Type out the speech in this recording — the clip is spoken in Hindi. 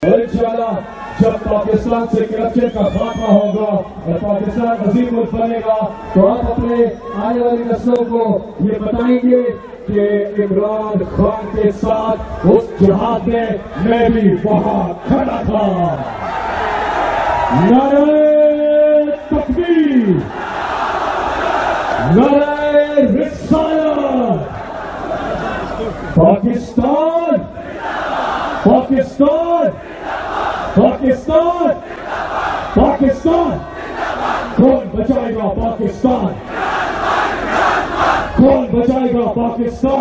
और इंशाल्लाह जब पाकिस्तान से करप्शन का खात्मा होगा और पाकिस्तान अजीम मुल्क बनेगा तो आप अपने आने वाली नस्लों को ये बताएंगे कि इमरान खान के साथ उस जिहाद में मैं भी वहां खड़ा था। नारे तकबीर, नारे रिसालत। पाकिस्तान, पाकिस्तान, पाकिस्तान, पाकिस्तान। कौन बचाएगा पाकिस्तान? कौन बचाएगा पाकिस्तान?